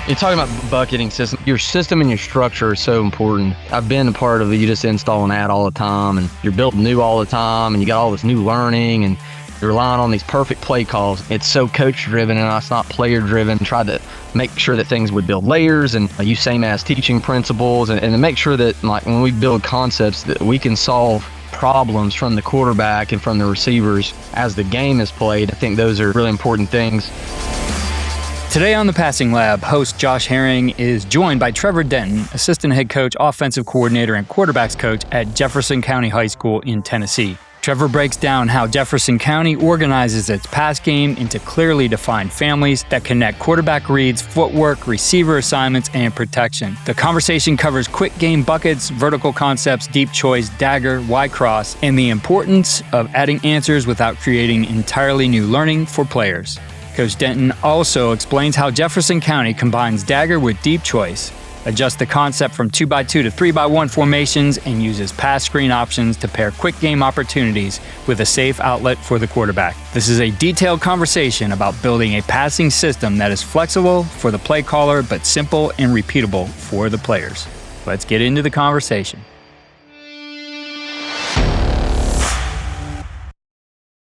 You're talking about bucketing system. Your system and your structure are so important. I've been a part of it. You just install an ad all the time, and you're building new all the time, and you got all this new learning, and you're relying on these perfect play calls. It's so coach-driven, and it's not player-driven. Try to make sure that things would build layers and use same-as teaching principles, and to make sure that, like, when we build concepts, that we can solve problems from the quarterback and from the receivers as the game is played. I think those are really important things. Today on the Passing Lab, host Josh Herring is joined by Trevor Denton, assistant head coach, offensive coordinator, and quarterbacks coach at Jefferson County High School in Tennessee. Trevor breaks down how Jefferson County organizes its pass game into clearly defined families that connect quarterback reads, footwork, receiver assignments, and protection. The conversation covers quick game buckets, vertical concepts, deep choice, dagger, Y cross, and the importance of adding answers without creating entirely new learning for players. Coach Denton also explains how Jefferson County combines dagger with deep choice, adjusts the concept from 2x2 to 3x1 formations, and uses pass screen options to pair quick game opportunities with a safe outlet for the quarterback. This is a detailed conversation about building a passing system that is flexible for the play caller but simple and repeatable for the players. Let's get into the conversation.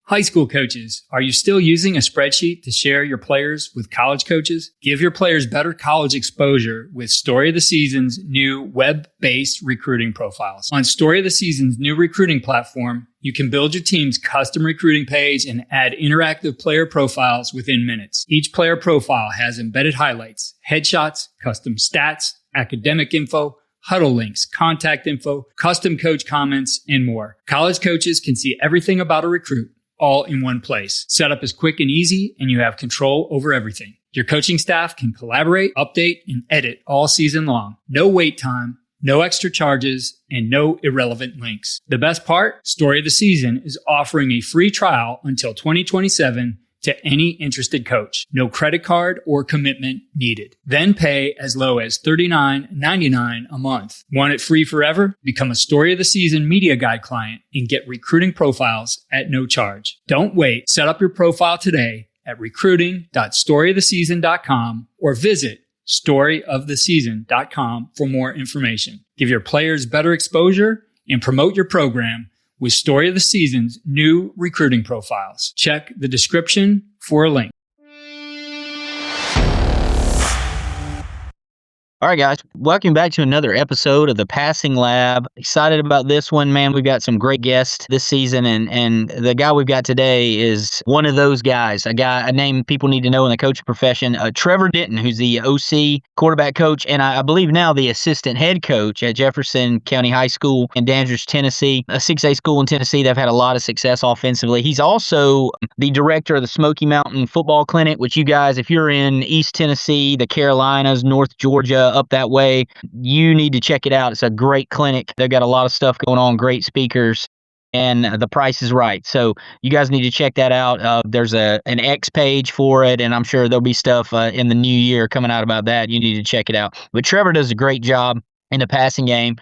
High school coaches, are you still using a spreadsheet to share your players with college coaches? Give your players better college exposure with Story of the Season's new web-based recruiting profiles. On Story of the Season's new recruiting platform, you can build your team's custom recruiting page and add interactive player profiles within minutes. Each player profile has embedded highlights, headshots, custom stats, academic info, huddle links, contact info, custom coach comments, and more. College coaches can see everything about a recruit, all in one place. Setup is quick and easy, and you have control over everything. Your coaching staff can collaborate, update, and edit all season long. No wait time, no extra charges, and no irrelevant links. The best part, Story of the Season is offering a free trial until 2027 to any interested coach. No credit card or commitment needed. Then pay as low as $39.99 a month. Want it free forever? Become a Story of the Season media guide client and get recruiting profiles at no charge. Don't wait. Set up your profile today at recruiting.storyoftheseason.com or visit storyoftheseason.com for more information. Give your players better exposure and promote your program with Story of the Season's new recruiting profiles. Check the description for a link. All right, guys, welcome back to another episode of the Passing Lab. Excited about this one, man. We've got some great guests this season, and the guy we've got today is one of those guys, a name people need to know in the coaching profession, Trevor Denton, who's the OC quarterback coach, and I believe now the assistant head coach at Jefferson County High School in Dagger, Tennessee, a 6A school in Tennessee. They've had a lot of success offensively. He's also the director of the Smoky Mountain Football Clinic, which you guys, if you're in East Tennessee, the Carolinas, North Georgia, up that way, you need to check it out. It's a great clinic. They've got a lot of stuff going on, great speakers, and the price is right. So you guys need to check that out. There's an X page for it, and I'm sure there'll be stuff in the new year coming out about that. You need to check it out. But Trevor does a great job in the passing game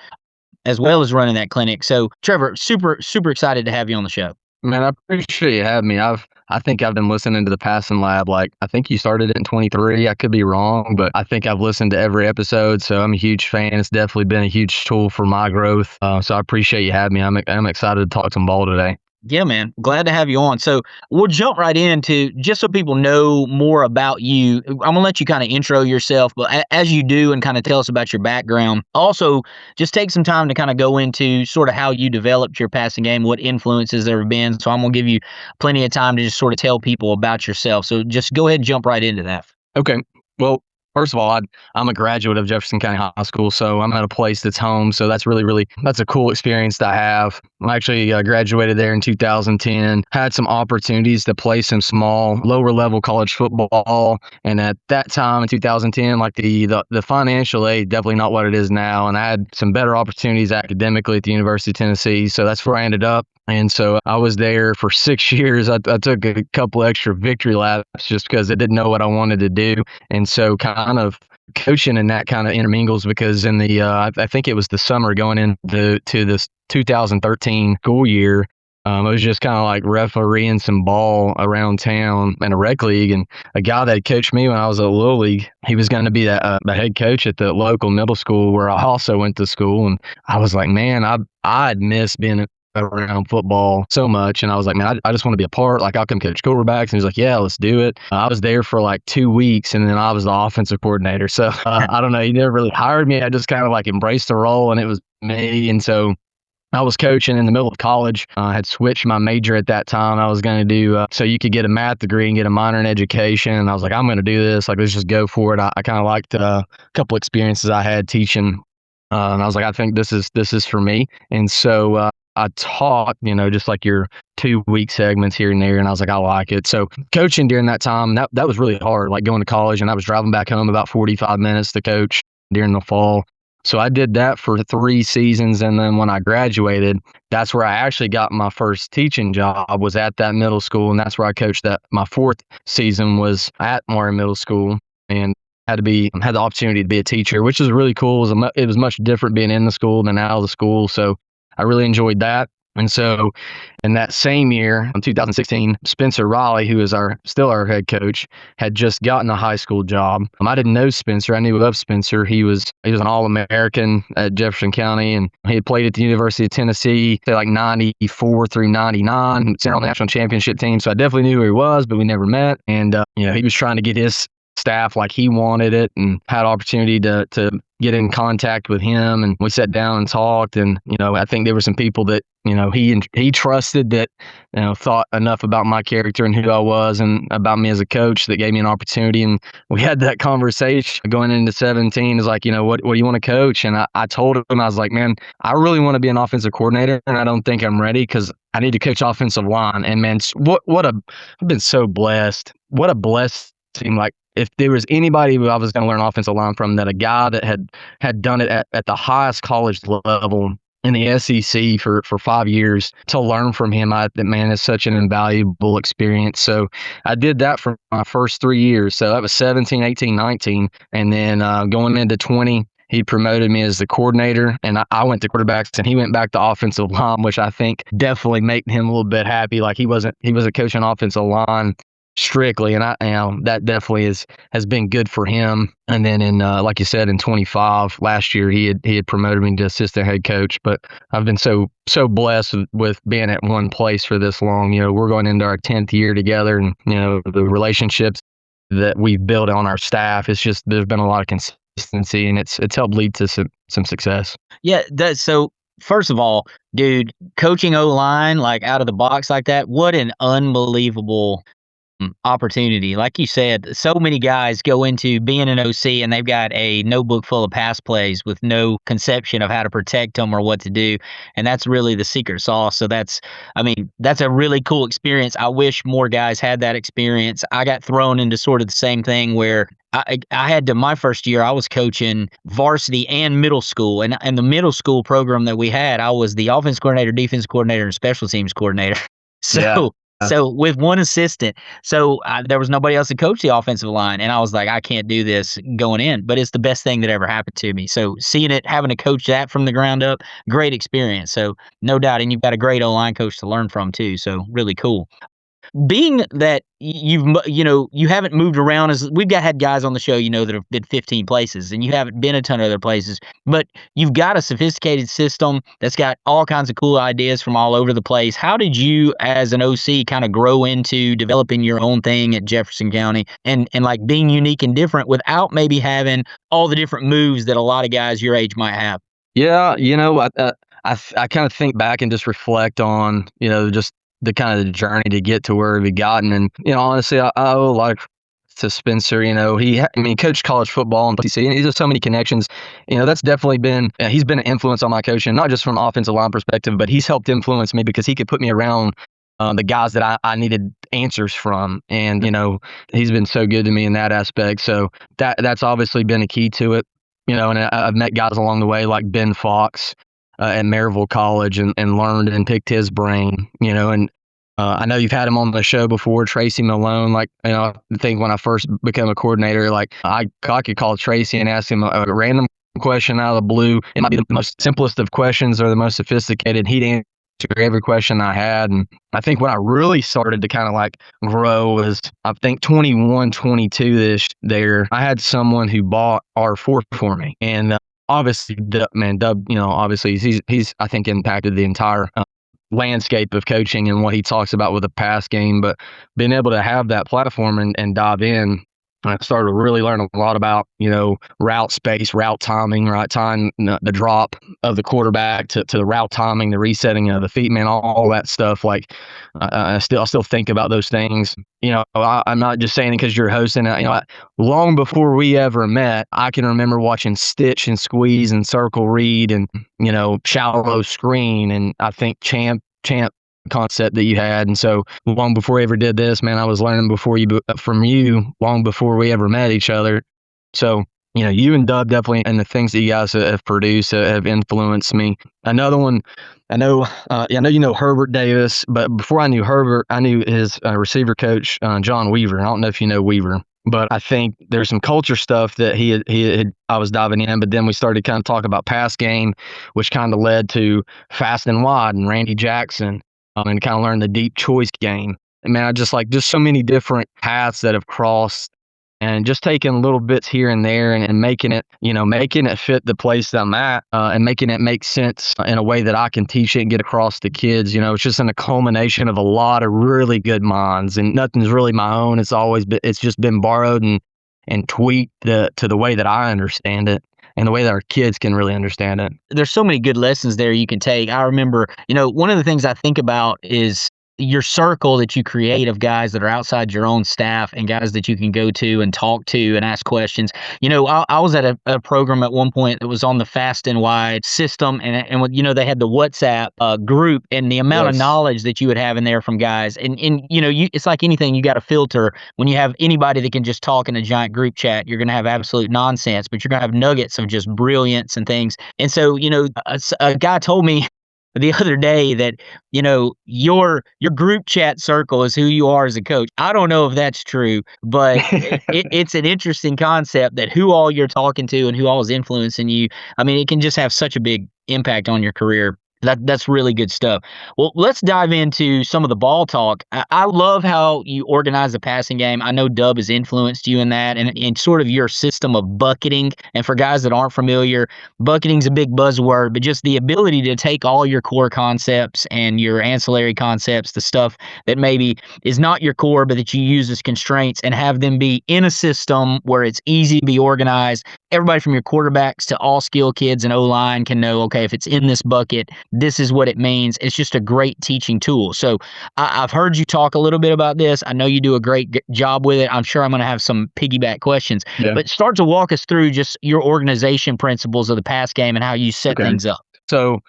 as well as running that clinic. So Trevor, super excited to have you on the show. Man, I appreciate you having me. I think I've been listening to the Passing Lab. Like, I think you started it in 23. I could be wrong, but I think I've listened to every episode, so I'm a huge fan. It's definitely been a huge tool for my growth. So I appreciate you having me. I'm excited to talk some ball today. Yeah, man. Glad to have you on. So we'll jump right into, just so people know more about you, I'm going to let you kind of intro yourself, but as you do and kind of tell us about your background, also just take some time to kind of go into sort of how you developed your passing game, what influences there have been. So I'm going to give you plenty of time to just sort of tell people about yourself. So just go ahead and jump right into that. Okay. Well, first of all, I'm a graduate of Jefferson County High School, so I'm at a place that's home. So that's that's a cool experience to have. I actually graduated there in 2010, had some opportunities to play some small, lower level college football. And at that time in 2010, like the financial aid, definitely not what it is now. And I had some better opportunities academically at the University of Tennessee. So that's where I ended up. And so I was there for 6 years. I took a couple extra victory laps just because I didn't know what I wanted to do. And so kind of coaching and that kind of intermingles because in the, I think it was the summer going into this 2013 school year, It was just kind of like refereeing some ball around town in a rec league. And a guy that coached me when I was at Little League, he was going to be the head coach at the local middle school where I also went to school. And I was like, man, I'd miss being around football so much. And I was like, man, I just want to be a part. Like, I'll come coach quarterbacks. And he was like, yeah, let's do it. I was there for like 2 weeks, and then I was the offensive coordinator. So I don't know. He never really hired me. I just kind of like embraced the role, and it was me. And so I was coaching in the middle of college. I had switched my major at that time. I was going to do so you could get a math degree and get a minor in education. And I was like, I'm going to do this. Like, let's just go for it. I kind of liked a couple experiences I had teaching, and I was like, I think this is for me. And so I taught, just like your 2-week segments here and there, and I was like, I like it. So coaching during that time, that was really hard. Like going to college, and I was driving back home about 45 minutes to coach during the fall. So I did that for 3 seasons, and then when I graduated, that's where I actually got my first teaching job, was at that middle school, and that's where I coached. That my 4th season was at Maury Middle School, and had the opportunity to be a teacher, which was really cool. It was much different being in the school than out of the school, so I really enjoyed that. And so in that same year, in 2016, Spencer Riley, who is still our head coach, had just gotten a high school job. I didn't know Spencer. I knew of Spencer. He was an All-American at Jefferson County, and he had played at the University of Tennessee, say like 94 through 99, Central National Championship team. So I definitely knew who he was, but we never met. And he was trying to get his staff like he wanted it, and had opportunity to get in contact with him, and we sat down and talked. And I think there were some people that he trusted, that thought enough about my character and who I was and about me as a coach, that gave me an opportunity. And we had that conversation going into 17. Is like, what do you want to coach? And I told him, I was like, man, I really want to be an offensive coordinator, and I don't think I'm ready, because I need to coach offensive line. And man, I've been so blessed. What a blessing. Like, if there was anybody who I was going to learn offensive line from, that a guy that had done it at the highest college level in the SEC for 5 years, to learn from him, man, is such an invaluable experience. So I did that for my first 3 years. So that was 17, 18, 19. And then going into 20, he promoted me as the coordinator, and I went to quarterbacks, and he went back to offensive line, which I think definitely made him a little bit happy. Like, he wasn't coaching offensive line strictly, and that definitely has been good for him. And then in like you said, in 25 last year, he had promoted me to assistant head coach. But I've been so blessed with being at one place for this long. We're going into our 10th year together, and the relationships that we've built on our staff, it's just, there's been a lot of consistency, and it's helped lead to some success. Yeah, so first of all, dude, coaching O-line like out of the box like that, what an unbelievable opportunity. Like you said, so many guys go into being an OC, and they've got a notebook full of pass plays with no conception of how to protect them or what to do. And that's really the secret sauce. So that's a really cool experience. I wish more guys had that experience. I got thrown into sort of the same thing where I had to, my first year, I was coaching varsity and middle school. And the middle school program that we had, I was the offense coordinator, defense coordinator, and special teams coordinator. So with one assistant, there was nobody else to coach the offensive line, and I was like, I can't do this going in, but it's the best thing that ever happened to me. So seeing it, having to coach that from the ground up, great experience. So no doubt, and you've got a great O-line coach to learn from too. So really cool. Being that you haven't moved around, as we've had guys on the show, that have been 15 places, and you haven't been a ton of other places, but you've got a sophisticated system that's got all kinds of cool ideas from all over the place. How did you, as an OC, kind of grow into developing your own thing at Jefferson County and like being unique and different without maybe having all the different moves that a lot of guys your age might have? Yeah, I kind of think back and just reflect on, just the kind of the journey to get to where we've gotten. And, honestly, I owe a lot to Spencer. He coached college football and PC, and he's just so many connections. That's definitely he's been an influence on my coaching, not just from an offensive line perspective, but he's helped influence me because he could put me around the guys that I needed answers from. And, he's been so good to me in that aspect. So that's obviously been a key to it. And I've met guys along the way like Ben Fox at Maryville College, and learned and picked his brain, and I know you've had him on the show before, Tracy Malone. Like, I think when I first became a coordinator, like I could call Tracy and ask him a random question out of the blue. It might be the most simplest of questions or the most sophisticated. He'd answer every question I had. And I think when I really started to kind of like grow was, I think 21, 22 ish there. I had someone who bought R4 for me. And obviously, Dub, obviously he's I think impacted the entire landscape of coaching and what he talks about with the pass game. But being able to have that platform and dive in, I started to really learn a lot about, route space, route timing, right? Time, the drop of the quarterback to the route timing, the resetting of the feet, man, all that stuff. Like, I still think about those things. I'm not just saying it because you're hosting. Long before we ever met, I can remember watching stitch and squeeze and circle read and, shallow screen. And I think champ concept that you had. And so long before we ever did this, man, I was learning from you long before we ever met each other. So, you and Dub definitely, and the things that you guys have produced have influenced me. Another one, I know Herbert Davis, but before I knew Herbert, I knew his receiver coach, John Weaver. I don't know if you know Weaver, but I think there's some culture stuff that I was diving in, but then we started kind of talking about pass game, which kind of led to fast and wide and Randy Jackson. And kind of learn the deep choice game. And man, I just so many different paths that have crossed and just taking little bits here and there and making it fit the place that I'm at and making it make sense in a way that I can teach it and get across to kids. It's just in a culmination of a lot of really good minds, and nothing's really my own. It's just been borrowed and tweaked to the way that I understand it and the way that our kids can really understand it. There's so many good lessons there you can take. I remember, one of the things I think about is your circle that you create of guys that are outside your own staff and guys that you can go to and talk to and ask questions. I was at a program at one point that was on the fast and wide system, and they had the WhatsApp group, and the amount of knowledge that you would have in there from guys. And it's like anything, you got to filter. When you have anybody that can just talk in a giant group chat, you're going to have absolute nonsense, but you're going to have nuggets of just brilliance and things. And so, a guy told me the other day that, your group chat circle is who you are as a coach. I don't know if that's true, but it's an interesting concept that who all you're talking to and who all is influencing you. I mean, it can just have such a big impact on your career. That's really good stuff. Well, let's dive into some of the ball talk. I love how you organize the passing game. I know Dub has influenced you in that and sort of your system of bucketing. And for guys that aren't familiar, bucketing's a big buzzword, but just the ability to take all your core concepts and your ancillary concepts, the stuff that maybe is not your core, but that you use as constraints, and have them be in a system where it's easy to be organized. Everybody from your quarterbacks to all skill kids and O-line can know, okay, if it's in this bucket, this is what it means. It's just a great teaching tool. So I've heard you talk a little bit about this. I know you do a great job with it. I'm sure I'm going to have some piggyback questions. Yeah. But start to walk us through just your organization principles of the pass game and how you set things up. So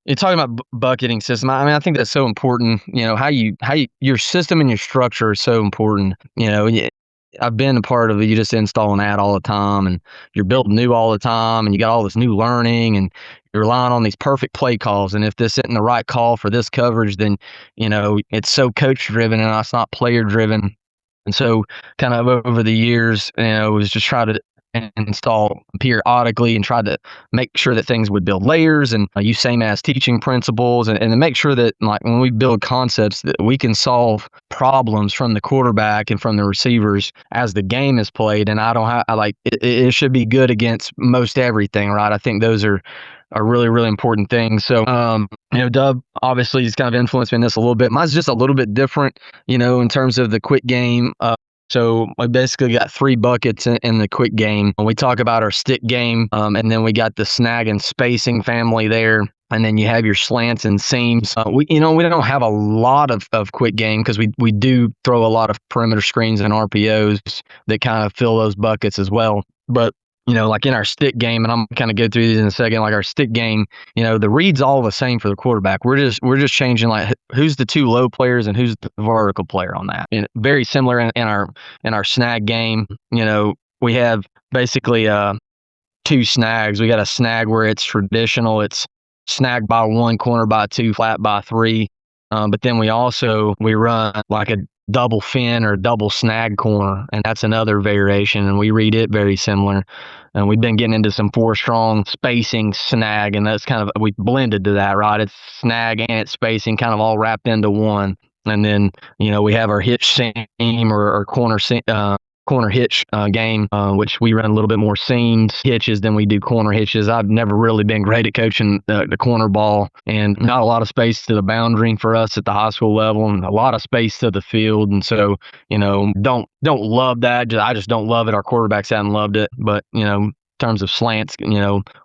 you're talking about bucketing system. I mean, I think that's so important. How your system and your structure is so important. I've been a part of it. You just install an ad all the time and you're building new all the time and you got all this new learning and you're relying on these perfect play calls. And if this isn't the right call for this coverage, then, it's so coach driven and it's not player driven. And so kind of over the years, it was just try to install periodically and try to make sure that things would build layers and use same as teaching principles and to make sure that like when we build concepts that we can solve problems from the quarterback and from the receivers as the game is played. And it should be good against most everything, right? I think those are really, really important things. So, Dub obviously has kind of influenced me in this a little bit. Mine's just a little bit different, in terms of the quick game. So we basically got 3 buckets in the quick game. We talk about our stick game, and then we got the snag and spacing family there. And then you have your slants and seams. We don't have a lot of quick game because we do throw a lot of perimeter screens and RPOs that kind of fill those buckets as well. But like in our stick game, and I'm kind of go through these in a second, like our stick game, the read's all the same for the quarterback. We're just changing like who's the 2 low players and who's the vertical player on that. And very similar in our snag game. We have basically 2 snags. We got a snag where it's traditional. It's snag by 1, corner by 2, flat by 3. But then we run like double fin or double snag corner, and that's another variation, and we read it very similar. And we've been getting into some 4-strong spacing snag, and that's kind of, we blended to that, right? It's snag and it's spacing kind of all wrapped into one. And then, we have our hitch seam or corner hitch game, which we run a little bit more seams hitches than we do corner hitches. I've never really been great at coaching the corner ball, and not a lot of space to the boundary for us at the high school level, and a lot of space to the field. And so, don't love that. I just don't love it. Our quarterbacks haven't loved it, but in terms of slants,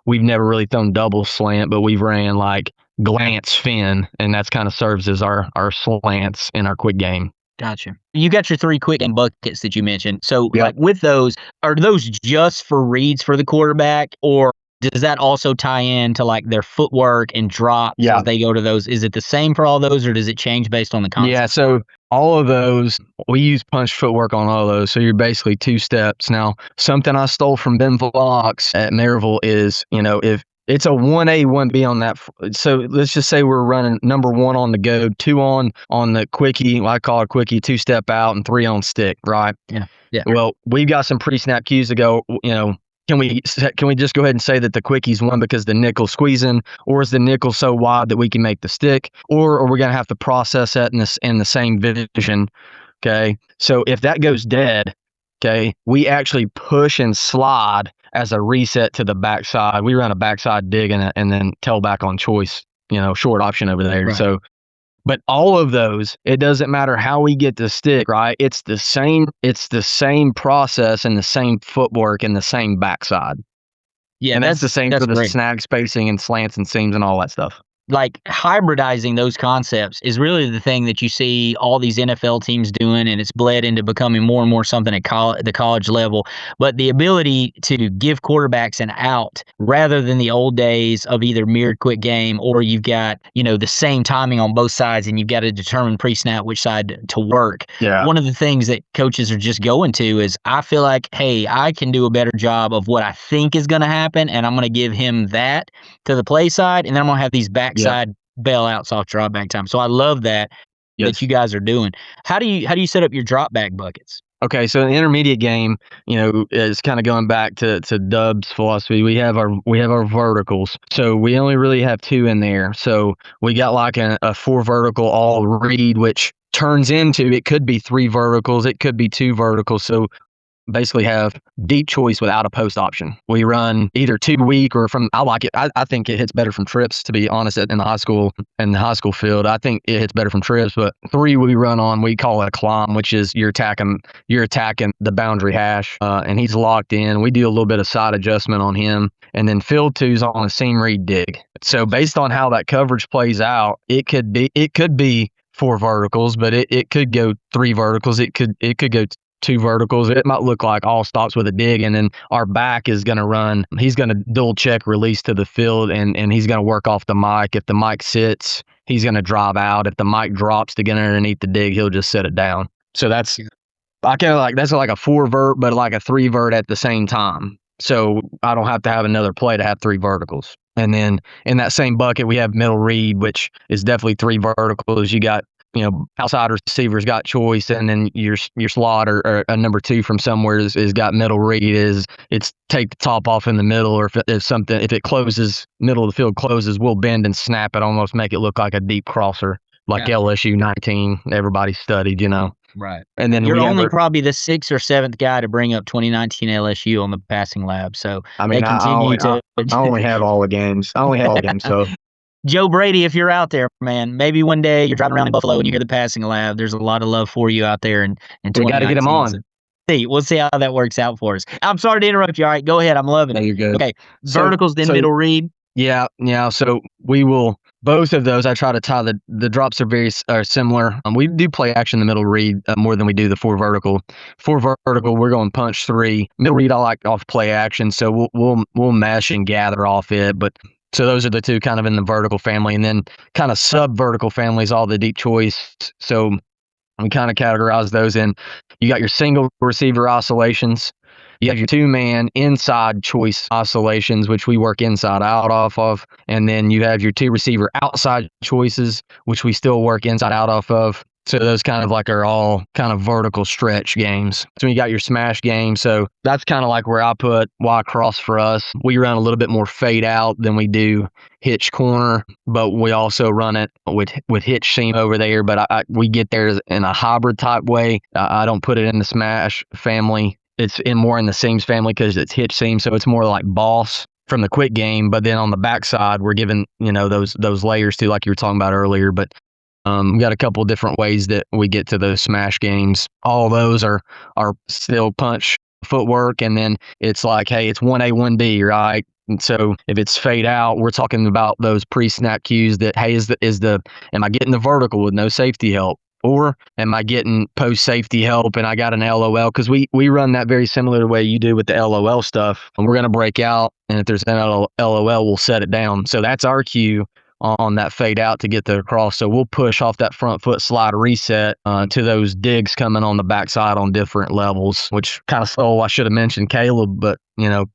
we've never really thrown double slant, but we've ran like glance fin, and that's kind of serves as our slants in our quick game. Gotcha. You got your 3 quick game buckets that you mentioned. So, Yep. like with those, are those just for reads for the quarterback, or does that also tie in to like their footwork and drops as they go to those? Is it the same for all those, or does it change based on the concept? Yeah, so all of those, we use punch footwork on all of those. So you're basically 2 steps. Now, something I stole from Ben Vlox at Maryville is, if it's a 1A, 1B on that. So let's just say we're running number 1 on the go, 2 on the quickie. I call it quickie, 2 step out, and 3 on stick, right? Yeah. Well, we've got some pre-snap cues to go, can we just go ahead and say that the quickie's 1 because the nickel's squeezing, or is the nickel so wide that we can make the stick, or are we going to have to process that in the same vision? Okay. So if that goes dead, okay, we actually push and slide as a reset to the backside. We run a backside dig and then tailback on choice, short option over there. Right. So, but all of those, it doesn't matter how we get the stick, right? It's the same process and the same footwork and the same backside. Yeah, and that's the same for the great. snag spacing and slants and seams and all that stuff. Like hybridizing those concepts is really the thing that you see all these NFL teams doing, and it's bled into becoming more and more something at the college level. But the ability to give quarterbacks an out rather than the old days of either mirrored quick game, or you've got, the same timing on both sides and you've got to determine pre-snap which side to work. Yeah. One of the things that coaches are just going to is, I feel like, hey, I can do a better job of what I think is going to happen, and I'm going to give him that to the play side, and then I'm going to have these backside bailouts off drop back time. So I love that you guys are doing. How do you set up your drop back buckets? Okay, so the intermediate game, is kind of going back to Dub's philosophy. We have our verticals. So we only really have 2 in there. So we got like a 4 vertical all read, which turns into, it could be 3 verticals, it could be 2 verticals. So basically have deep choice without a post option. We run either 2 weak or from, I like it. I think it hits better from trips, to be honest, in the high school field. I think it hits better from trips, but 3 we run on, we call it a climb, which is you're attacking the boundary hash, and he's locked in. We do a little bit of side adjustment on him, and then field 2's on a seam read dig. So based on how that coverage plays out, it could be 4 verticals, but it could go 3 verticals. It could go 2 verticals. It might look like all stops with a dig, and then our back is going to run. He's going to dual check release to the field, and he's going to work off the mic. If the mic sits, he's going to drive out. If the mic drops to get underneath the dig, he'll just set it down. So that's like a 4 vert, but like a 3 vert at the same time. So I don't have to have another play to have 3 verticals. And then in that same bucket, we have middle read, which is definitely 3 verticals. You got, outside receivers got choice, and then your slot or a number 2 from somewhere is got middle read. It's take the top off in the middle, or if it closes, middle of the field closes, we'll bend and snap it, almost make it look like a deep crosser, like LSU 19. Everybody studied, Right. And then you're only probably the 6th or 7th guy to bring up 2019 LSU on the passing lab. So I mean, I only have all the games. So Joe Brady, if you're out there, man, maybe one day you're driving around in Buffalo and you hear the passing lab. There's a lot of love for you out there, and we got to get him on. We'll see how that works out for us. I'm sorry to interrupt you. All right, go ahead. I'm loving it. No, you're good. Okay, verticals, then middle read. Yeah. So we will, both of those, I try to tie the drops are similar. We do play action in the middle read more than we do the 4 vertical. 4 vertical, we're going punch 3. Middle read, I like off play action, so we'll mesh and gather off it. But so those are the 2 kind of in the vertical family, and then kind of sub vertical families, all the deep choice. So we kind of categorize those in. You got your single receiver oscillations. You have your 2-man inside choice oscillations, which we work inside out off of. And then you have your 2 receiver outside choices, which we still work inside out off of. So those kind of like are all kind of vertical stretch games. So you got your smash game. So that's kind of like where I put Y cross for us. We run a little bit more fade out than we do hitch corner, but we also run it with hitch seam over there. But we get there in a hybrid type way. I don't put it in the smash family. It's more in the seams family because it's hitch seam. So it's more like boss from the quick game. But then on the backside, we're giving, those layers too, like you were talking about earlier. But we got a couple of different ways that we get to those smash games. All those are still punch footwork, and then it's like, hey, it's 1A, 1B, right? And so if it's fade out, we're talking about those pre-snap cues that, hey, am I getting the vertical with no safety help? Or am I getting post-safety help and I got an LOL? Because we run that very similar way you do with the LOL stuff. And we're going to break out, and if there's an LOL, we'll set it down. So that's our cue on that fade out to get the cross. So we'll push off that front foot slide reset to those digs coming on the backside on different levels, which kind of stole, I should have mentioned Caleb, but,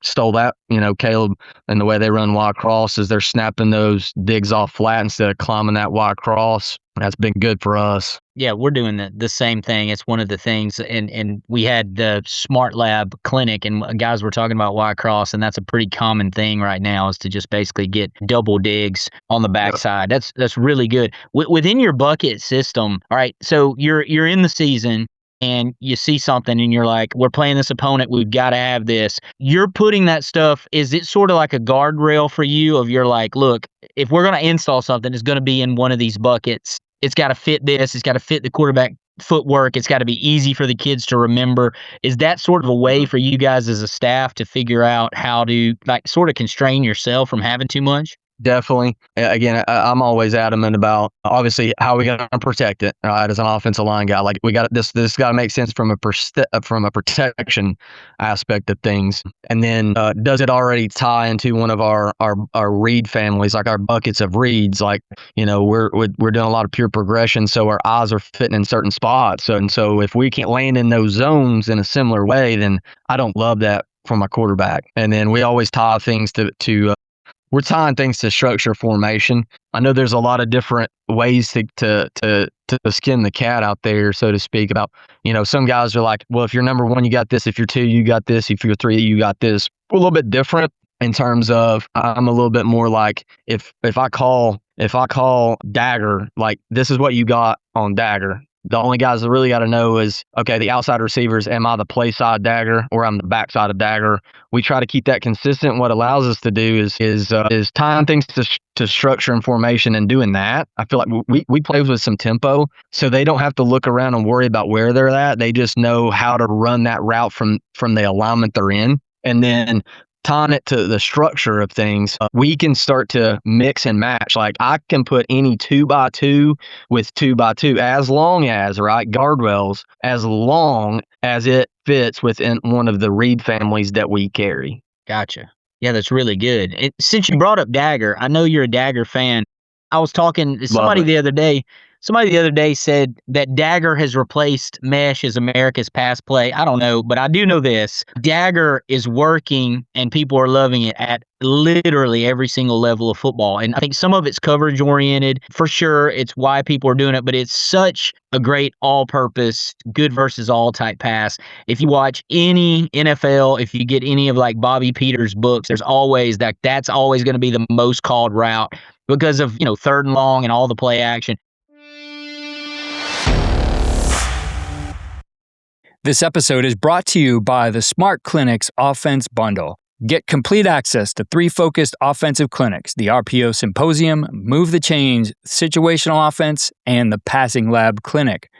stole that, Caleb and the way they run Y cross is they're snapping those digs off flat instead of climbing that Y cross. That's been good for us. Yeah, we're doing the same thing. It's one of the things, and we had the Smart Lab clinic, and guys were talking about Y cross, and that's a pretty common thing right now is to just basically get double digs on the backside. Yep. That's really good. Within your bucket system, all right, so you're in the season, and you see something and you're like, we're playing this opponent, we've got to have this. You're putting that stuff, is it sort of like a guardrail for you of you're like, look, if we're going to install something, it's going to be in one of these buckets. It's got to fit this. It's got to fit the quarterback footwork. It's got to be easy for the kids to remember. Is that sort of a way for you guys as a staff to figure out how to sort of constrain yourself from having too much? Definitely. Again, I'm always adamant about obviously how we got to protect it. Right, as an offensive line guy, like we got this got to make sense from a protection aspect of things. And then does it already tie into one of our read families, like our buckets of reads? Like we're doing a lot of pure progression, so our eyes are fitting in certain spots. And so if we can't land in those zones in a similar way, then I don't love that from my quarterback. And then we always tie things to we're tying things to structure formation. I know there's a lot of different ways to skin the cat out there, so to speak, about, some guys are like, well, if you're number one, you got this. If you're two, you got this. If you're three, you got this. We're a little bit different in terms of I'm a little bit more like if I call Dagger, like this is what you got on Dagger. The only guys that really got to know is, okay, the outside receivers, am I the play side Dagger or I'm the backside of Dagger? We try to keep that consistent. What allows us to do is tying things to structure and formation and doing that. I feel like we play with some tempo, so they don't have to look around and worry about where they're at. They just know how to run that route from the alignment they're in. And then tying it to the structure of things, we can start to mix and match. Like I can put any 2x2 with 2x2 as long as, right, guardrails, as long as it fits within one of the read families that we carry. Gotcha. Yeah, that's really good. Since you brought up Dagger, I know you're a Dagger fan. I was talking to somebody the other day. Somebody the other day said that Dagger has replaced Mesh as America's pass play. I don't know, but I do know this. Dagger is working and people are loving it at literally every single level of football. And I think some of it's coverage oriented. For sure, it's why people are doing it, but it's such a great all-purpose, good versus all type pass. If you watch any NFL, if you get any of like Bobby Peters' books, there's always that's always going to be the most called route because of, third and long and all the play action. This episode is brought to you by the Smart Clinics Offense Bundle. Get complete access to 3 focused offensive clinics, the RPO Symposium, Move the Chains, Situational Offense, and the Passing Lab Clinic.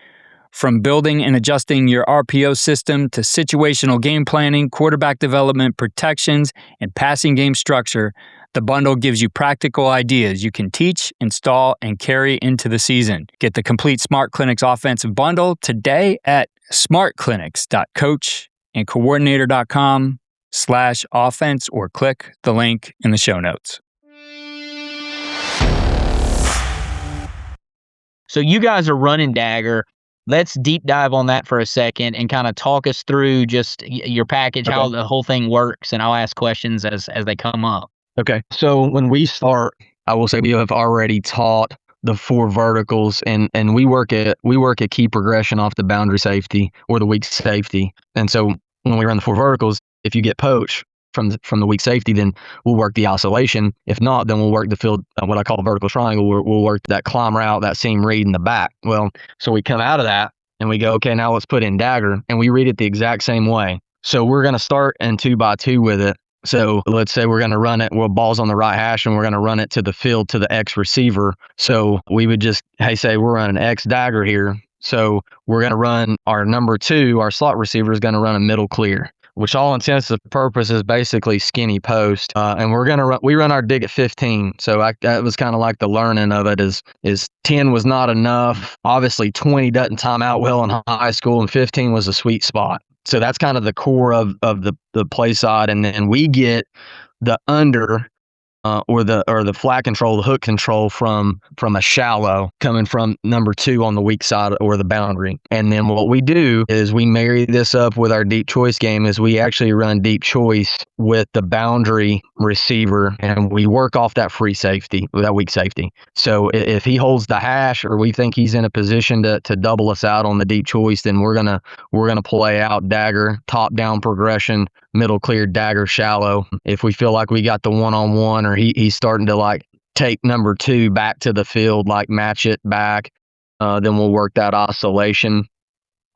From building and adjusting your RPO system to situational game planning, quarterback development, protections, and passing game structure, the bundle gives you practical ideas you can teach, install, and carry into the season. Get the complete Smart Clinics Offensive Bundle today at smartclinics.coach and coordinator.com/offense or click the link in the show notes. So you guys are running Dagger. Let's deep dive on that for a second and kind of talk us through just your package, how the whole thing works, and I'll ask questions as they come up. Okay. So when we start, I will say we have already taught the 4 verticals, and we work a key progression off the boundary safety or the weak safety. And so when we run the 4 verticals, if you get poached from the weak safety, then we'll work the isolation. If not, then we'll work the field, what I call a vertical triangle. We'll work that climb route, that seam read in the back. Well, so we come out of that and we go, okay, now let's put in Dagger, and we read it the exact same way. So we're going to start in 2x2 with it. So let's say we're going to run it, ball's on the right hash, and we're going to run it to the field to the X receiver. So we would just, say we're running X Dagger here. So we're going to run our number 2, our slot receiver is going to run a middle clear, which all intents and purposes is basically skinny post. And we run our dig at 15. So that was kind of like the learning of it is 10 was not enough. Obviously 20 doesn't time out well in high school, and 15 was a sweet spot. So that's kind of the core of the play side. And then we get the under or the flat control, the hook control from a shallow coming from number 2 on the weak side or the boundary. And then what we do is we marry this up with our deep choice game is we actually run deep choice with the boundary receiver, and we work off that free safety, that weak safety. So if he holds the hash or we think he's in a position to double us out on the deep choice, then we're gonna play out Dagger, top down progression, middle clear, Dagger shallow. If we feel like we got the one-on-one or he's starting to like take number 2 back to the field, like match it back, then we'll work that oscillation.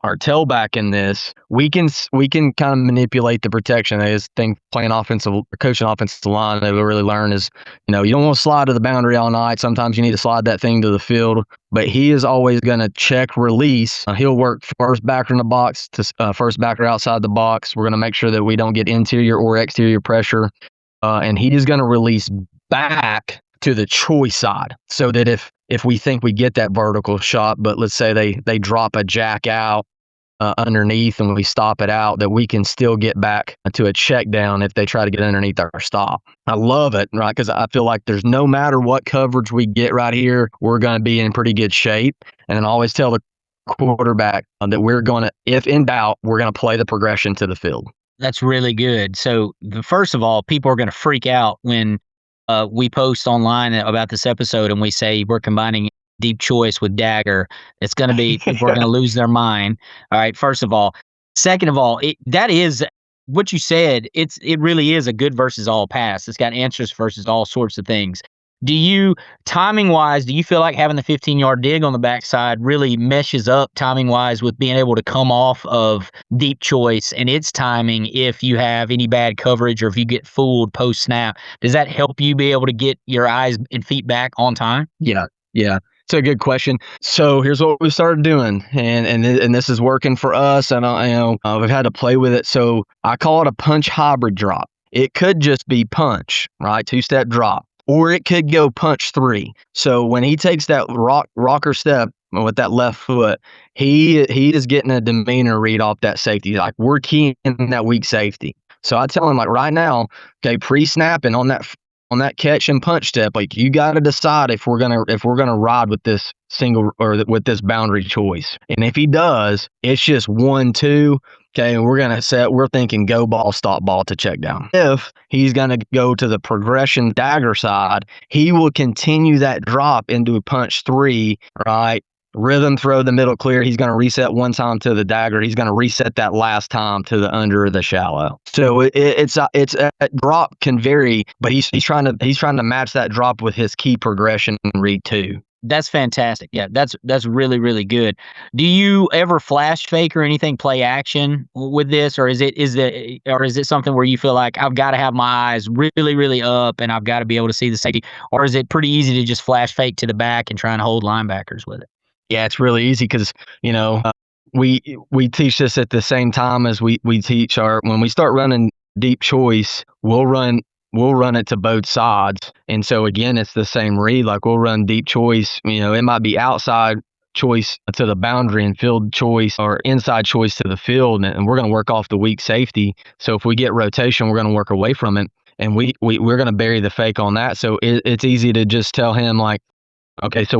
Our tailback in this, we can kind of manipulate the protection. I just think coaching offensive line, they will really learn is, you don't want to slide to the boundary all night. Sometimes you need to slide that thing to the field, but he is always going to check release. He'll work first backer in the box to first backer outside the box. We're going to make sure that we don't get interior or exterior pressure. And he is going to release back to the choice side, so that if we think we get that vertical shot, but let's say they drop a jack out underneath and we stop it out, that we can still get back to a check down if they try to get underneath our stop. I love it, right? Because I feel like there's no matter what coverage we get right here, we're going to be in pretty good shape. And I always tell the quarterback that we're going to, if in doubt, we're going to play the progression to the field. That's really good. So first of all, people are going to freak out when we post online about this episode and we say we're combining deep choice with Dagger. It's going to be, people are going to lose their mind. All right. First of all. Second of all, that is what you said. It really is a good versus all pass. It's got answers versus all sorts of things. Timing wise, do you feel like having the 15-yard dig on the backside really meshes up timing wise with being able to come off of deep choice and its timing if you have any bad coverage or if you get fooled post snap? Does that help you be able to get your eyes and feet back on time? Yeah. It's a good question. So here's what we started doing, and this is working for us. And we've had to play with it. So I call it a punch hybrid drop. It could just be punch, right? 2-step drop. Or it could go punch 3. So when he takes that rocker step with that left foot, he is getting a demeanor read off that safety. Like, we're keying in that weak safety. So I tell him, like, right now, okay, pre-snapping on that catch and punch step, like, you got to decide if we're gonna ride with this single or with this boundary choice. And if he does, it's just 1-2. Okay, and we're thinking go ball, stop ball to check down. If he's going to go to the progression Dagger side, he will continue that drop into a punch 3, right? Rhythm throw the middle clear. He's going to reset one time to the Dagger. He's going to reset that last time to the under or the shallow. So it's a drop can vary, but he's trying to match that drop with his key progression and read too. That's fantastic. Yeah, that's really, really good. Do you ever flash fake or anything, play action with this, or is it something where you feel like I've got to have my eyes really, really up and I've got to be able to see the safety, or is it pretty easy to just flash fake to the back and try and hold linebackers with it? Yeah, it's really easy because we teach this at the same time as we teach when we start running deep choice, we'll run it to both sides. And so again, it's the same read. Like, we'll run deep choice, it might be outside choice to the boundary and field choice or inside choice to the field. And we're going to work off the weak safety. So if we get rotation, we're going to work away from it. And we're going to bury the fake on that. So it's easy to just tell him, like, okay, so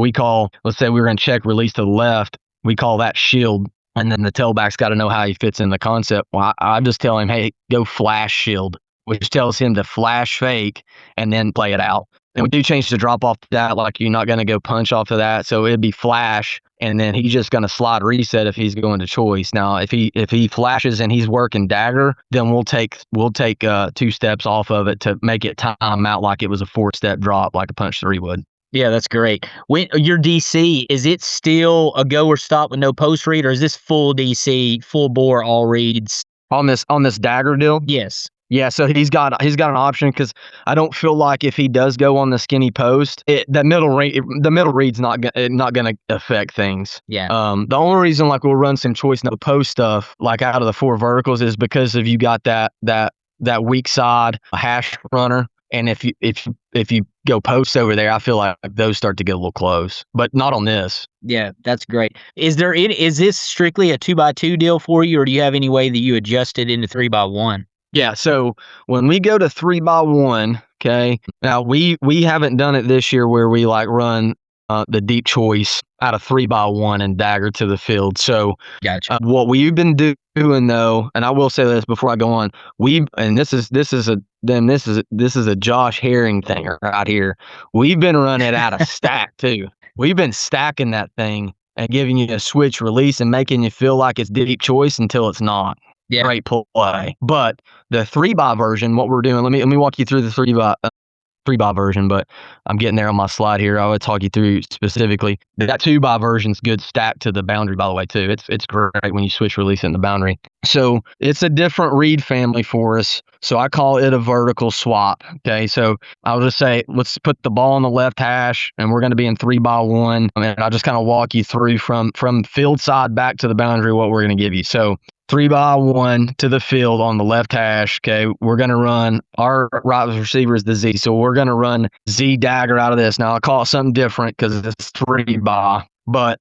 let's say we were going to check release to the left. We call that shield. And then the tailback's got to know how he fits in the concept. Well, I just tell him, hey, go flash shield, which tells him to flash fake and then play it out. And we do change the drop off to that, like you're not going to go punch off of that. So it'd be flash, and then he's just going to slide reset if he's going to choice. Now, if he flashes and he's working dagger, then we'll take 2 steps off of it to make it time out like it was a 4-step drop, like a punch 3 would. Yeah, that's great. When your DC, is it still a go or stop with no post read, or is this full DC, full bore all reads? On this dagger deal? Yes. Yeah, so he's got an option, because I don't feel like if he does go on the skinny post, the middle read's not going to affect things. Yeah. The only reason like we'll run some choice no post stuff like out of the 4 verticals is because if you got that weak side hash runner, and if you go post over there, I feel like those start to get a little close, but not on this. Yeah, that's great. Is this strictly a 2x2 deal for you, or do you have any way that you adjust it into 3x1? Yeah, so when we go to 3x1, okay, now we haven't done it this year where we like run the deep choice out of 3x1 and dagger to the field. So Gotcha. what we've been doing though, and I will say this before I go on, this is a Josh Herring thing right here. We've been running it out of stack too. We've been stacking that thing and giving you a switch release and making you feel like it's deep choice until it's not. Yeah. Great play. But the 3x version, what we're doing, let me walk you through the 3x version, but I'm getting there on my slide here. I would talk you through specifically. That 2x version's good stack to the boundary, by the way, too. It's great when you switch release in the boundary. So it's a different read family for us. So I call it a vertical swap. Okay, so I'll just say, let's put the ball on the left hash, and we're going to be in 3x1. And I'll just kind of walk you through from field side back to the boundary what we're going to give you. So 3x1 to the field on the left hash. Okay, we're going to run our right receiver is the Z, so we're going to run Z dagger out of this. Now I call it something different because it's 3x, but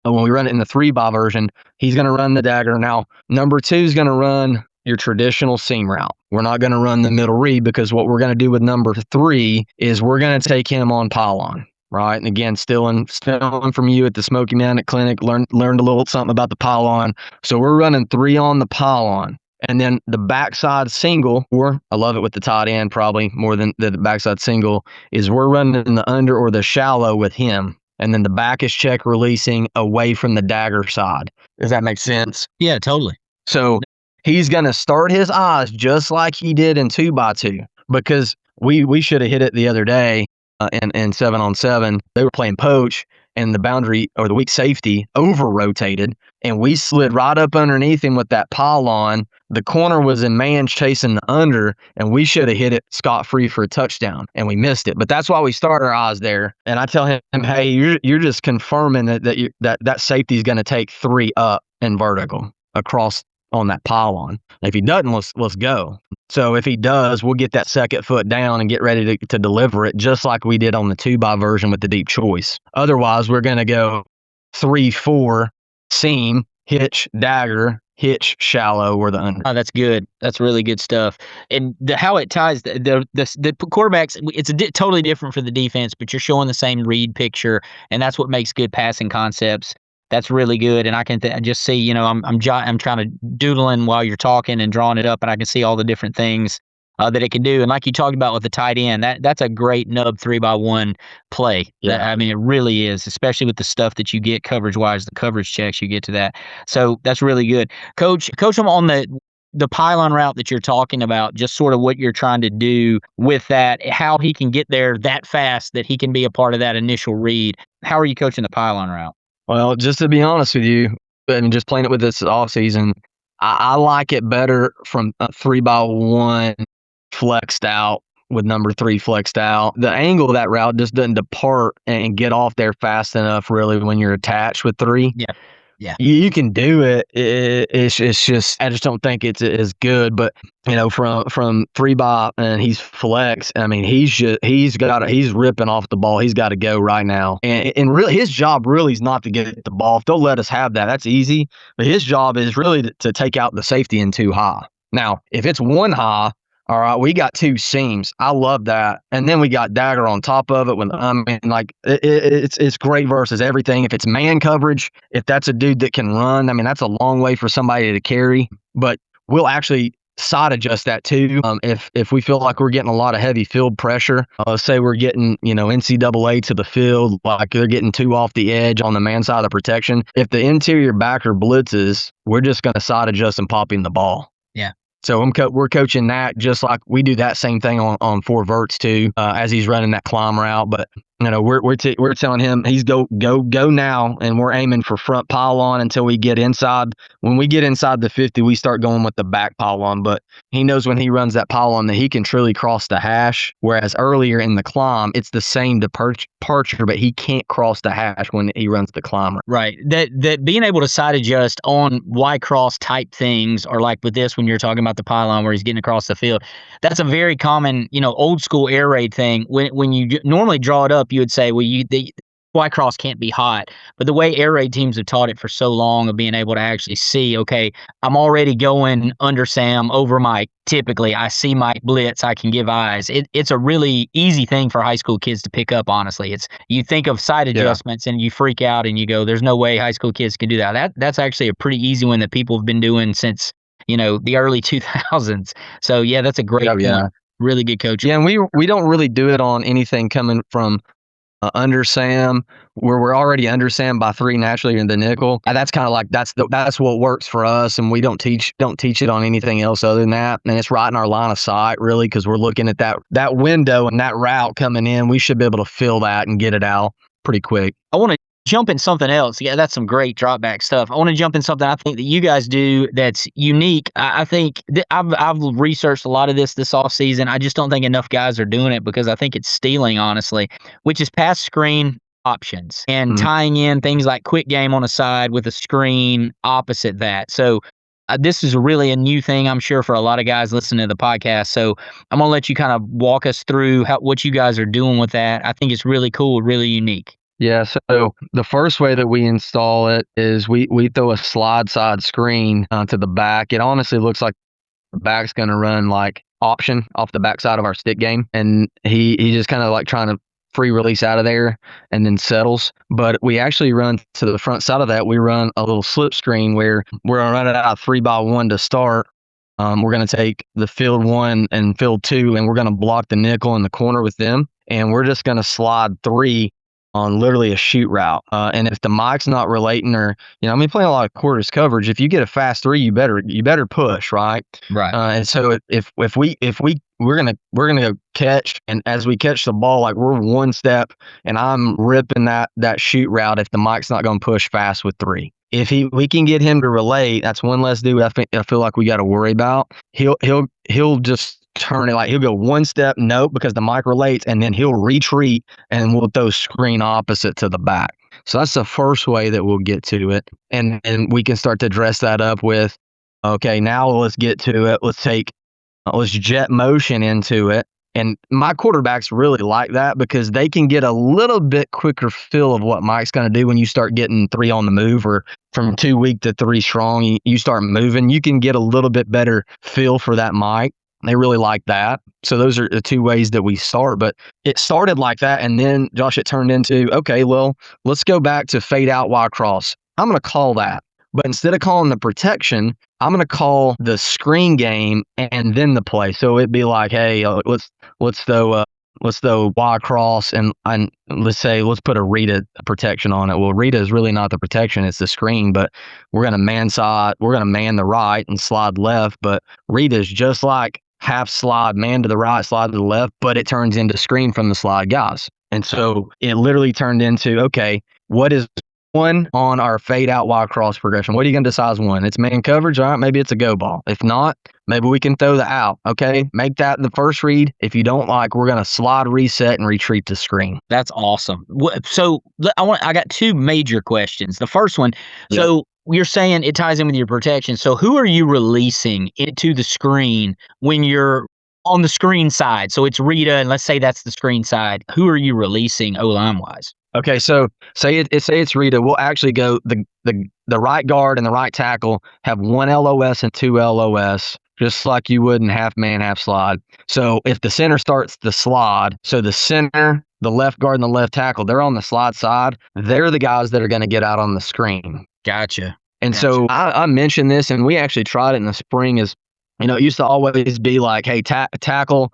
when we run it in the 3x version, he's going to run the dagger. Now number 2 is going to run your traditional seam route. We're not going to run the middle read, because what we're going to do with number 3 is we're going to take him on pylon. Right. And again, stealing from you at the Smoky Mountain Clinic, learned a little something about the pylon. So we're running 3 on the pylon. And then the backside single, or I love it with the tight end probably more than the backside single, is we're running in the under or the shallow with him. And then the back is check releasing away from the dagger side. Does that make sense? Yeah, totally. So he's going to start his eyes just like he did in 2x2, because we should have hit it the other day. And 7-on-7, they were playing poach, and the boundary or the weak safety over rotated, and we slid right up underneath him with that pylon. The corner was in man chasing the under, and we should have hit it scot-free for a touchdown, and we missed it. But that's why we start our eyes there. And I tell him, hey, you're just confirming that safety is going to take 3 up and vertical across on that pylon. If he doesn't, let's go. So if he does, we'll get that second foot down and get ready to deliver it, just like we did on the 2x version with the deep choice. Otherwise, we're going to go 3-4 seam, hitch, dagger, hitch, shallow, or the under. Oh, that's good. That's really good stuff. And how it ties the quarterbacks, it's totally different for the defense, but you're showing the same read picture, and that's what makes good passing concepts. That's really good, and I can just see, I'm trying to doodling while you're talking and drawing it up, and I can see all the different things that it can do. And like you talked about with the tight end, that's a great nub 3x1 play. Yeah. It really is, especially with the stuff that you get coverage-wise, the coverage checks you get to that. So that's really good. Coach, I'm on the pylon route that you're talking about, just sort of what you're trying to do with that, how he can get there that fast that he can be a part of that initial read. How are you coaching the pylon route? Well, just to be honest with you, and just playing it with this off season, I like it better from a 3x1 flexed out with number 3 flexed out. The angle of that route just doesn't depart and get off there fast enough, really, when you're attached with 3. Yeah. You can do it. It's just, I just don't think it's as good. But from 3x and he's flex. I mean, he's ripping off the ball. He's got to go right now. And really, his job really is not to get the ball. If they'll let us have that, that's easy. But his job is really to take out the safety in 2 high. Now, if it's 1 high, all right, we got 2 seams. I love that. And then we got dagger on top of it. It's great versus everything. If it's man coverage, if that's a dude that can run, I mean, that's a long way for somebody to carry. But we'll actually side adjust that too. If we feel like we're getting a lot of heavy field pressure, say we're getting, NCAA to the field, like they're getting two off the edge on the man side of the protection. If the interior backer blitzes, we're just going to side adjust and pop in the ball. Yeah. So we're coaching that just like we do that same thing on four verts too, as he's running that climb route. But we're telling him he's go now, and we're aiming for front pylon until we get inside. When we get inside the 50, we start going with the back pylon. But he knows when he runs that pylon that he can truly cross the hash. Whereas earlier in the climb, it's the same departure, but he can't cross the hash when he runs the climber. Right. That being able to side adjust on Y cross type things, or like with this when you're talking about the pylon where he's getting across the field, that's a very common, old school air raid thing. When you normally draw it up, you would say, well, the Y cross can't be hot. But the way air raid teams have taught it for so long of being able to actually see, okay, I'm already going under Sam, over Mike. Typically, I see Mike blitz, I can give eyes. It's a really easy thing for high school kids to pick up, honestly. You think of side adjustments and you freak out and you go, there's no way high school kids can do that. That's actually a pretty easy one that people have been doing since, the early 2000s. So, yeah, that's a great point. Yeah. Really good coaching. Yeah, and we don't really do it on anything coming from under Sam, where we're already under Sam by 3 naturally in the nickel. That's kind of like that's what works for us, and we don't teach it on anything else other than that. And it's right in our line of sight, really, because we're looking at that window and that route coming in. We should be able to fill that and get it out pretty quick. I want to jump in something else. Yeah, that's some great drop back stuff. I want to jump in something I think that you guys do that's unique. I think I've researched a lot of this off season. I just don't think enough guys are doing it because I think it's stealing, honestly, which is pass screen options and tying in things like quick game on the side with a screen opposite that. So this is really a new thing, I'm sure, for a lot of guys listening to the podcast. So I'm going to let you kind of walk us through what you guys are doing with that. I think it's really cool, really unique. Yeah, so the first way that we install it is we throw a slide side screen to the back. It honestly looks like the back's going to run like option off the backside of our stick game. And he just kind of like trying to free release out of there and then settles. But we actually run to the front side of that. We run a little slip screen where we're going to run it out 3x1 to start. We're going to take the field 1 and field 2, and we're going to block the nickel in the corner with them. And we're just going to slide 3 on literally a shoot route. And if the mic's not relating, or playing a lot of quarters coverage, if you get a fast 3, you better push, right? Right. And so if we're gonna catch, and as we catch the ball, like we're one step, and I'm ripping that shoot route if the mic's not going to push fast with 3. If we can get him to relate, that's one less dude I feel like we got to worry about. He'll just turn it, like he'll go one step, nope, because the mic relates, and then he'll retreat, and we'll throw screen opposite to the back. So that's the first way that we'll get to it, and we can start to dress that up with, okay, now let's get to it. Let's jet motion into it. And my quarterbacks really like that because they can get a little bit quicker feel of what Mike's going to do when you start getting 3 on the move, or from 2 weak to 3 strong, you start moving. You can get a little bit better feel for that Mike. They really like that. So those are the 2 ways that we start. But it started like that, and then, Josh, it turned into, okay, well, let's go back to fade out Y cross. I'm going to call that. But instead of calling the protection, I'm going to call the screen game and then the play. So it'd be like, hey, let's throw Y cross, and let's put a Rita protection on it. Well, Rita is really not the protection; it's the screen. But we're going to man the right and slide left. But Rita is just like half slide, man to the right, slide to the left. But it turns into screen from the slide guys, and so it literally turned into, okay, what is 1 on our fade out Y cross progression? What are you going to decide 1? It's man coverage. All right, maybe it's a go ball. If not, maybe we can throw the out. Okay, make that the first read. If you don't like, we're going to slide, reset, and retreat to screen. That's awesome. So I got 2 major questions. The first one, yep. So you're saying it ties in with your protection. So who are you releasing into the screen when you're on the screen side? So it's Rita, and let's say that's the screen side. Who are you releasing O-line wise? Okay, so say it's Rita. We'll actually go the right guard and the right tackle have 1 LOS and 2 LOS, just like you would in half man, half slide. So if the center starts the slide, so the center, the left guard, and the left tackle, they're on the slide side. They're the guys that are going to get out on the screen. Gotcha. And so I mentioned this, and we actually tried it in the spring as It used to always be like, hey, tackle,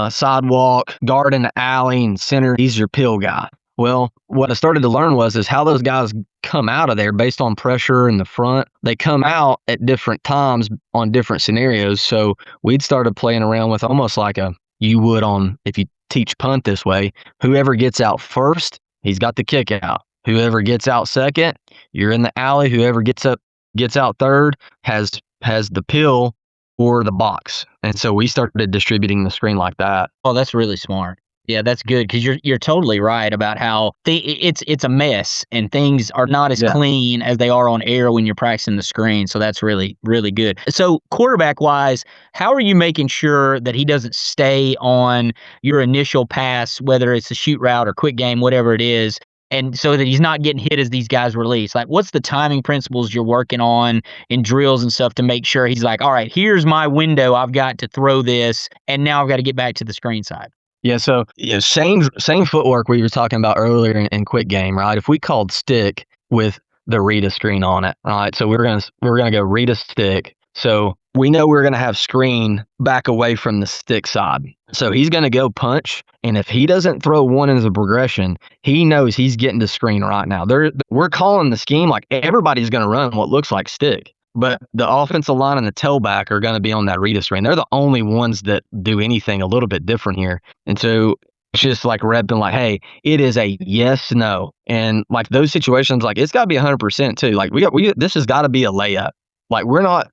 sidewalk, guard in the alley, and center. He's your pill guy. Well, what I started to learn is how those guys come out of there based on pressure in the front. They come out at different times on different scenarios. So we'd started playing around with almost like you would on if you teach punt this way. Whoever gets out first, he's got the kick out. Whoever gets out second, you're in the alley. Whoever gets out third has the pill or the box. And so we started distributing the screen like that. Oh, that's really smart. Yeah, that's good because you're totally right about how it's a mess and things are not as clean as they are on air when you're practicing the screen. So that's really, really good. So quarterback wise, how are you making sure that he doesn't stay on your initial pass, whether it's a shoot route or quick game, whatever it is, and so that he's not getting hit as these guys release? Like, what's the timing principles you're working on in drills and stuff to make sure he's like, all right, here's my window. I've got to throw this, and now I've got to get back to the screen side. Yeah, so same footwork we were talking about earlier in quick game, right? If we called stick with the read a screen on it, all right, so we're gonna go read a stick. So we know we're gonna have screen back away from the stick side. So he's gonna go punch, and if he doesn't throw one as a progression, he knows he's getting to screen right now. We're calling the scheme like everybody's gonna run what looks like stick. But the offensive line and the tailback are going to be on that read a screen. They're the only ones that do anything a little bit different here. And so it's just like repping like, hey, it is a yes, no. And like those situations, like it's got to be 100% too. Like this has got to be a layup. Like we're not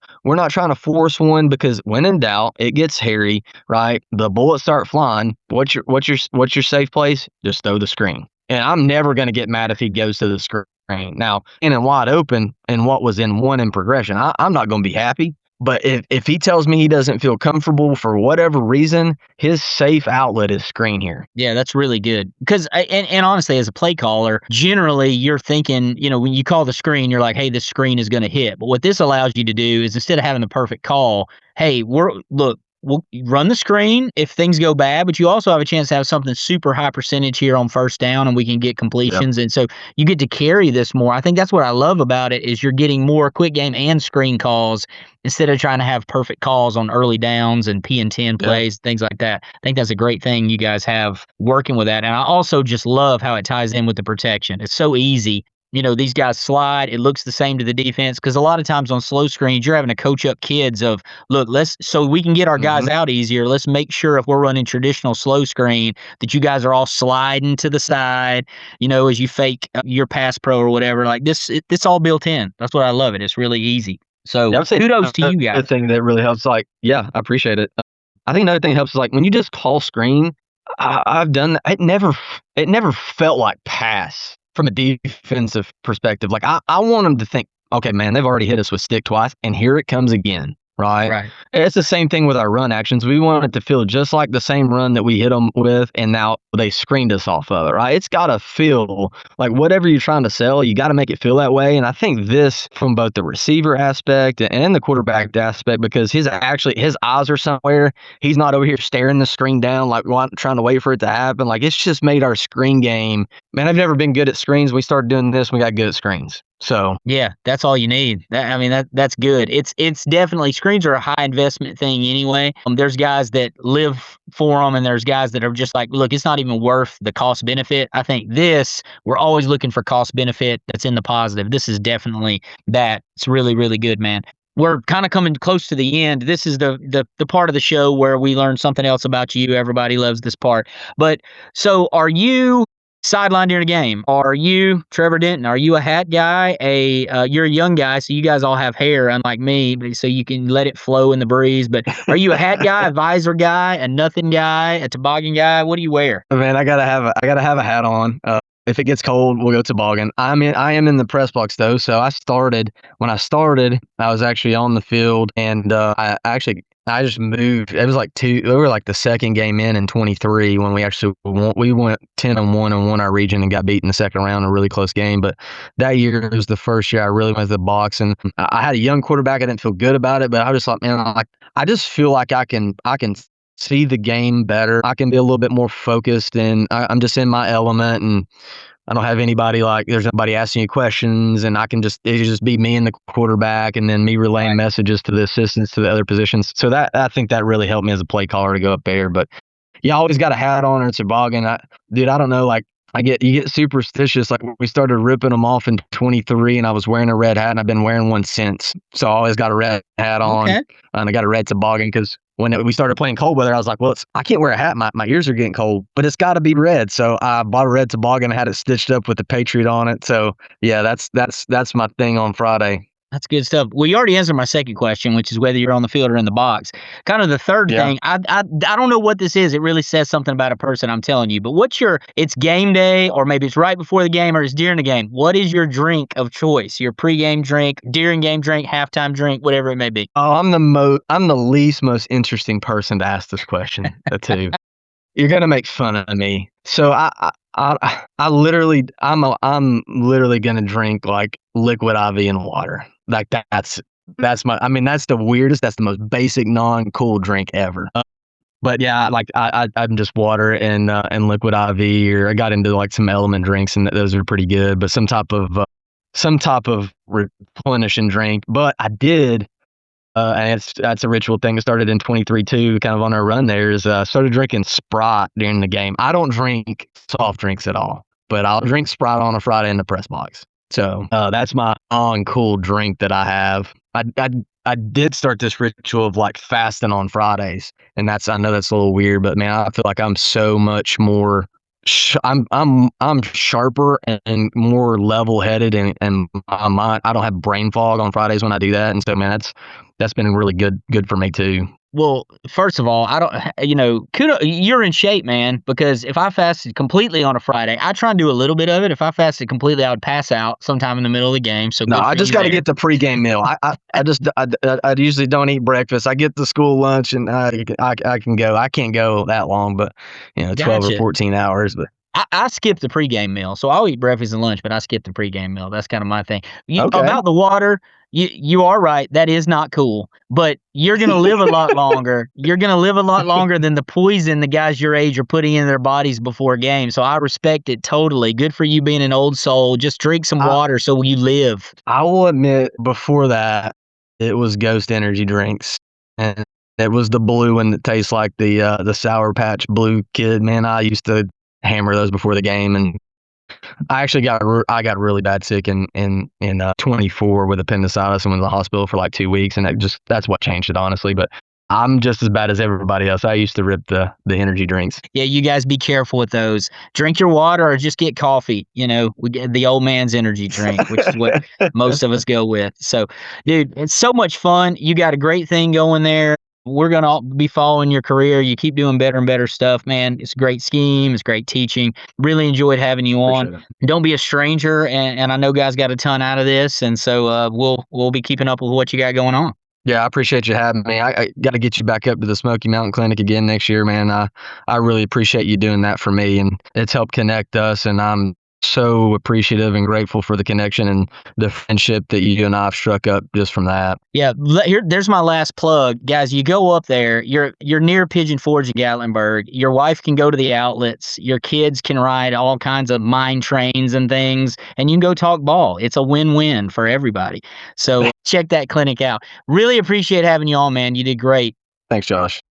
trying to force one because when in doubt, it gets hairy, right? The bullets start flying. What's your safe place? Just throw the screen. And I'm never going to get mad if he goes to the screen. Now, in and wide open and what was in one in progression, I'm not going to be happy. But if he tells me he doesn't feel comfortable for whatever reason, his safe outlet is screen here. Yeah, that's really good. Because, and honestly, as a play caller, generally you're thinking, when you call the screen, you're like, hey, this screen is going to hit. But what this allows you to do is instead of having the perfect call, hey, we'll run the screen if things go bad, but you also have a chance to have something super high percentage here on first down, and we can get completions. Yep. And so you get to carry this more. I think that's what I love about it is you're getting more quick game and screen calls instead of trying to have perfect calls on early downs and P and 10 plays, things like that. I think that's a great thing you guys have working with that. And I also just love how it ties in with the protection. It's so easy. These guys slide. It looks the same to the defense because a lot of times on slow screens, you're having to coach up kids of, look, so we can get our guys out easier. Let's make sure if we're running traditional slow screen that you guys are all sliding to the side, as you fake your pass pro or whatever. Like this, it's all built in. That's what I love it. It's really easy. So kudos to you guys. The thing that really helps, I appreciate it. I think another thing that helps is like when you just call screen, I've done that. It never felt like pass. From a defensive perspective, like I want them to think, okay, man, they've already hit us with stick twice, and here it comes again, right? Right. It's the same thing with our run actions. We want it to feel just like the same run that we hit them with, and now they screened us off of it, right? It's got to feel like whatever you're trying to sell, you got to make it feel that way. And I think this from both the receiver aspect and the quarterback aspect, because his eyes are somewhere. He's not over here staring the screen down, like trying to wait for it to happen. Like it's just made our screen game. Man, I've never been good at screens. We started doing this, we got good at screens. So yeah, that's all you need. That's good. It's definitely screens are a high investment thing anyway. There's guys that live for them, and there's guys that are just like, look, it's not even worth the cost benefit. I think we're always looking for cost benefit that's in the positive. This is definitely that. It's really, really good, man. We're kind of coming close to the end. This is the part of the show where we learn something else about you. Everybody loves this part. But so are you sideline during a game? Are you Trevor Denton? Are you a hat guy? You're a young guy, so you guys all have hair, unlike me, so you can let it flow in the breeze. But are you a hat guy, a visor guy, a nothing guy, a toboggan guy? What do you wear? Man, I gotta have a hat on. If it gets cold, we'll go toboggan. I am in the press box though, so when I started, I was actually on the field, and I just moved. It was we were like the second game in 23 when we went 10-1 and won our region and got beat in the second round, a really close game. But that year was the first year I really went to the box, and I had a young quarterback. I didn't feel good about it, but I was just like, man, I just feel like I can see the game better. I can be a little bit more focused, and I'm just in my element. And I don't have anybody there's nobody asking you questions, and it just be me and the quarterback, and then me relaying messages to the assistants to the other positions. So I think that really helped me as a play caller to go up there. But yeah, I always got a hat on or a toboggan. I don't know, you get superstitious. Like we started ripping them off in 23, and I was wearing a red hat, and I've been wearing one since. So I always got a red hat on, and I got a red toboggan because when we started playing cold weather, I was like, well, I can't wear a hat. My ears are getting cold, but it's got to be red. So I bought a red toboggan, had it stitched up with the Patriot on it. So yeah, that's my thing on Friday. That's good stuff. Well, you already answered my second question, which is whether you're on the field or in the box. Kind of the third thing, I don't know what this is. It really says something about a person, I'm telling you. But it's game day, or maybe it's right before the game, or it's during the game. What is your drink of choice? Your pregame drink, during game drink, halftime drink, whatever it may be. Oh, I'm the least most interesting person to ask this question to. You're gonna make fun of me. So I'm literally gonna drink like liquid IV and water. Like that's the weirdest. That's the most basic non-cool drink ever. But yeah, I'm just water and liquid IV, or I got into like some element drinks, and those are pretty good. But some type of replenishing drink. But I did. And that's a ritual thing. It started in 23 too, kind of on our run there, is started drinking Sprite during the game. I don't drink soft drinks at all, but I'll drink Sprite on a Friday in the press box. So that's my on-cool drink that I have. I did start this ritual of like fasting on Fridays, and I know that's a little weird, but man, I feel like I'm so much more I'm sharper and more level-headed, and my mind, I don't have brain fog on Fridays when I do that. And so, man, that's been really good for me too. Well, first of all, you're in shape, man, because if I fasted completely on a Friday, I try and do a little bit of it. If I fasted completely, I would pass out sometime in the middle of the game. So no, I just got to get the pregame meal. I usually don't eat breakfast. I get the school lunch, and I can go. I can't go that long, but 12 or 14 hours. But I skip the pregame meal, so I'll eat breakfast and lunch, but I skip the pregame meal. That's kind of my thing. About the water, you are right. That is not cool, but you're going to live a lot longer. You're going to live a lot longer than the poison the guys your age are putting in their bodies before a game. So I respect it totally. Good for you being an old soul. Just drink some water so you live. I will admit, before that, it was Ghost energy drinks, and it was the blue one that tastes like the Sour Patch Blue Kid. Man, I used to hammer those before the game, and I actually got really bad sick in 24 with appendicitis and went to the hospital for like 2 weeks, and that's what changed it, honestly. But I'm just as bad as everybody else. I used to rip the energy drinks. Yeah, you guys be careful with those. Drink your water or just get coffee. We get the old man's energy drink, which is what most of us go with. So, dude, it's so much fun. You got a great thing going there. We're going to be following your career. You keep doing better and better stuff, man. It's a great scheme. It's great teaching. Really enjoyed having you on. Don't be a stranger. And I know guys got a ton out of this. And so we'll be keeping up with what you got going on. Yeah, I appreciate you having me. I got to get you back up to the Smoky Mountain Clinic again next year, man. I really appreciate you doing that for me, and it's helped connect us. And I'm so appreciative and grateful for the connection and the friendship that you and I have struck up just from that. Yeah, there's my last plug. Guys, you go up there, you're near Pigeon Forge and Gatlinburg. Your wife can go to the outlets. Your kids can ride all kinds of mine trains and things, and you can go talk ball. It's a win-win for everybody. So check that clinic out. Really appreciate having you on, man. You did great. Thanks, Josh.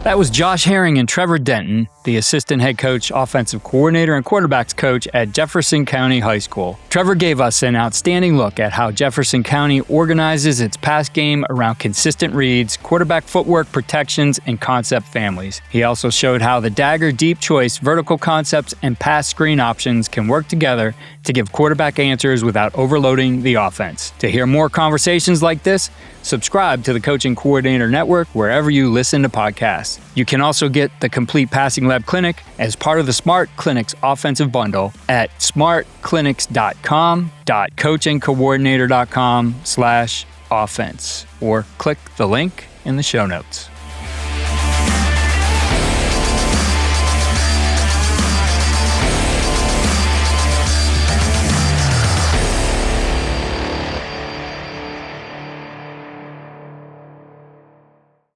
That was Josh Herring and Trevor Denton, the assistant head coach, offensive coordinator, and quarterbacks coach at Jefferson County High School. Trevor gave us an outstanding look at how Jefferson County organizes its pass game around consistent reads, quarterback footwork protections, and concept families. He also showed how the Dagger deep choice vertical concepts and pass screen options can work together to give quarterback answers without overloading the offense. To hear more conversations like this, subscribe to the Coaching Coordinator Network wherever you listen to podcasts. You can also get the complete Passing Lab Clinic as part of the Smart Clinics offensive bundle at smartclinics.com.coachingcoordinator.com/offense, or click the link in the show notes.